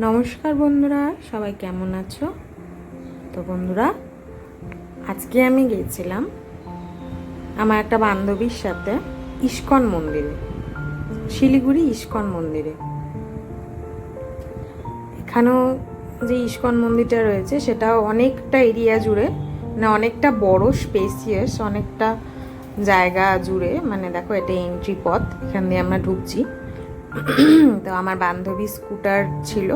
নমস্কার বন্ধুরা, সবাই কেমন আছো? তো বন্ধুরা, আজকে আমি গিয়েছিলাম আমার একটা বান্ধবীর সাথে ইস্কন মন্দিরে, শিলিগুড়ি ইস্কন মন্দিরে। এখানেও যে ইস্কন মন্দিরটা রয়েছে সেটাও অনেকটা এরিয়া জুড়ে, মানে অনেকটা বড়, স্পেসিয়াস, অনেকটা জায়গা জুড়ে। মানে দেখো, এটা এন্ট্রি পথ, এখান দিয়ে আমরা ঢুকছি। তো আমার বান্ধবী স্কুটার ছিল,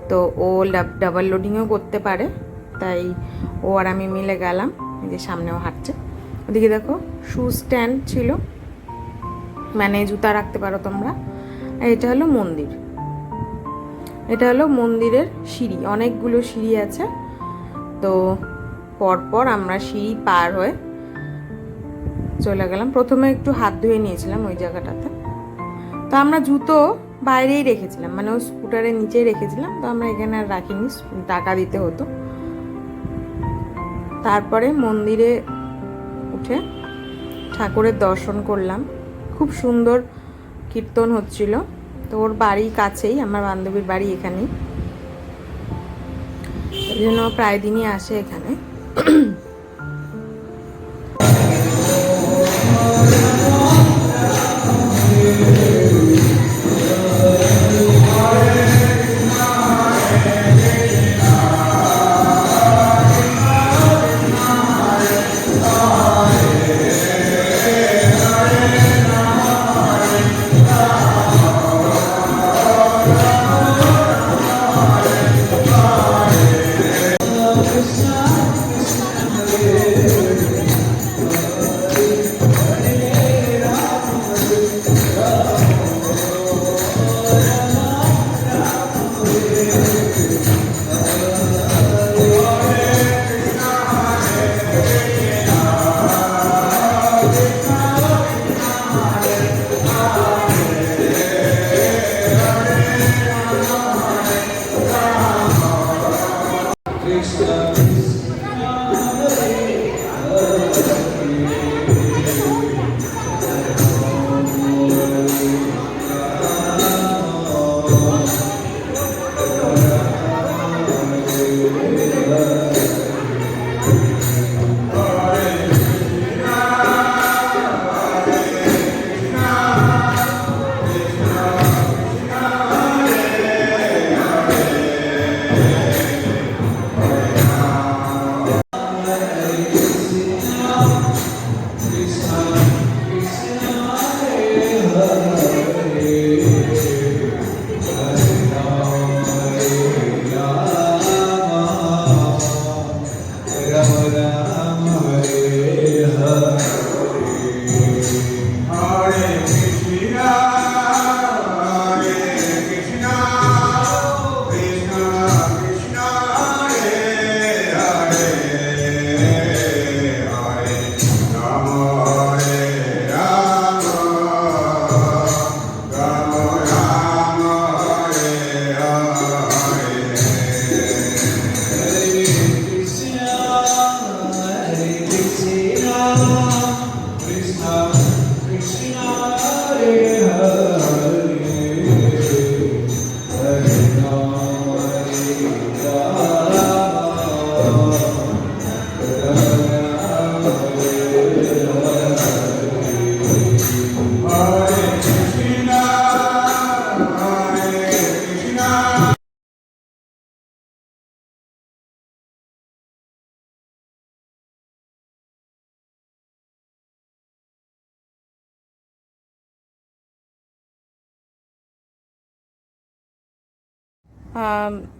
তো ও ডাবল লোডিংও করতে পারে, তাই ও আর আমি মিলে গেলাম। এই যে সামনেও হাঁটছে। ওদিকে দেখো শু স্ট্যান্ড ছিল, মানে জুতা রাখতে পারো তোমরা। আর এটা হলো মন্দির, এটা হলো মন্দিরের সিঁড়ি, অনেকগুলো সিঁড়ি আছে। তো পরপর আমরা সিঁড়ি পার হয়ে চলে গেলাম। প্রথমে একটু হাত ধুয়ে নিয়েছিলাম ওই জায়গাটাতে। তো আমরা জুতো বাইরেই রেখেছিলাম, মানে ও স্কুটারের নিচেই রেখেছিলাম। তো আমরা এখানে আর রাখিনি, টাকা দিতে হতো। তারপরে মন্দিরে উঠে ঠাকুরের দর্শন করলাম। খুব সুন্দর কীর্তন হচ্ছিল। তো ওর বাড়ি কাছেই, আমার বান্ধবীর বাড়ি এখানেই, এই জন্য প্রায় দিনই আসে এখানে।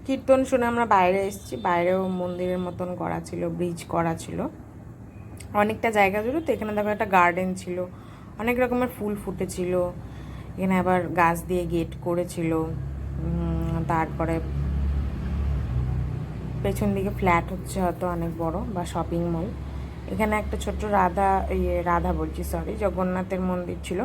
কীর্তন শুনে আমরা বাইরে এসেছি। বাইরেও মন্দিরের মতন করা ছিল, ব্রিজ করা ছিল অনেকটা জায়গা জুড়ে। তো এখানে দেখো একটা গার্ডেন ছিল, অনেক রকমের ফুল ফুটেছিল। এখানে আবার গাছ দিয়ে গেট করেছিল। তারপরে পেছন দিকে ফ্ল্যাট হচ্ছে হয়তো অনেক বড়, বা শপিং মল। এখানে একটা ছোট্ট রাধা বলছি, সরি, জগন্নাথের মন্দির ছিল।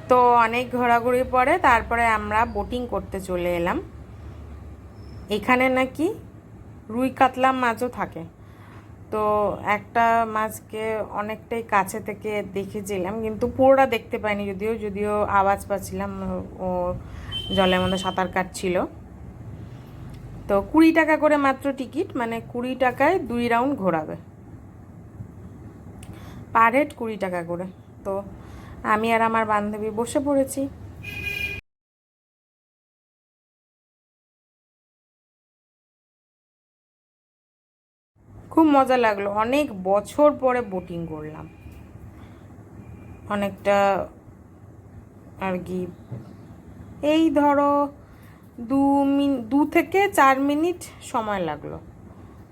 তো অনেক ঘোরাঘুরি পরে তারপরে আমরা বোটিং করতে চলে এলাম। এখানে নাকি রুই কাতলা মাছও থাকে। তো একটা মাছকে অনেকটাই কাছে থেকে দেখেছিলাম, কিন্তু পুরোটা দেখতে পাইনি, যদিও যদিও আওয়াজ পাচ্ছিলাম ও জলের মধ্যে সাঁতার কাটছিল। তো 20 টাকা করে মাত্র টিকিট, মানে 20 টাকায় 2 রাউন্ড ঘোরাবে, পার হেড 20 টাকা করে। তো আমি আর আমার বান্ধবী বসে পড়েছি। খুব মজা লাগলো, অনেক বছর পরে বোটিং করলাম। অনেকটা আর কি, এই ধরো 2 থেকে 4 মিনিট সময় লাগলো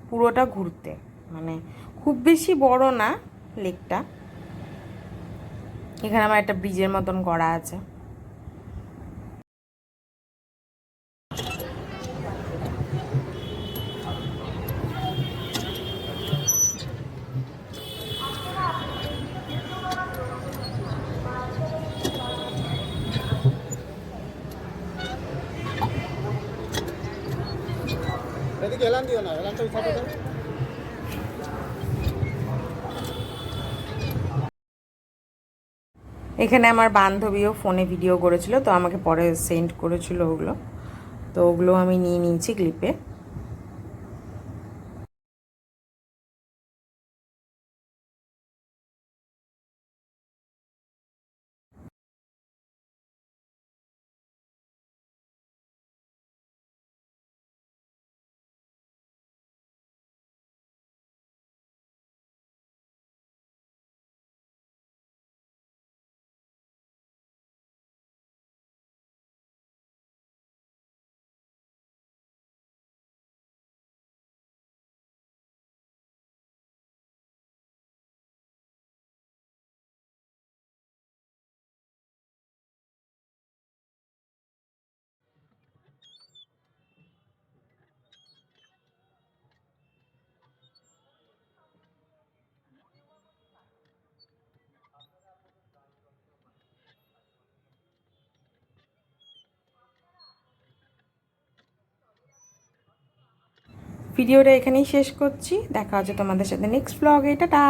পুরোটা ঘুরতে। মানে খুব বেশি বড় না লেকটা। এখানে আমার একটা ব্রিজের মতন করা আছে। এদিকে এলান দিও না, এলানটা উঠাতে দাও। এখানে আমার বান্ধবীও ফোনে ভিডিও করেছিল, তো আমাকে পরে সেন্ড করেছিল ওগুলো, তো ওগুলো আমি নিয়ে নিয়েছি ক্লিপে। ভিডিওটা এখানেই শেষ করছি, দেখা হচ্ছে তোমাদের সাথে নেক্সট ব্লগে। টাটা।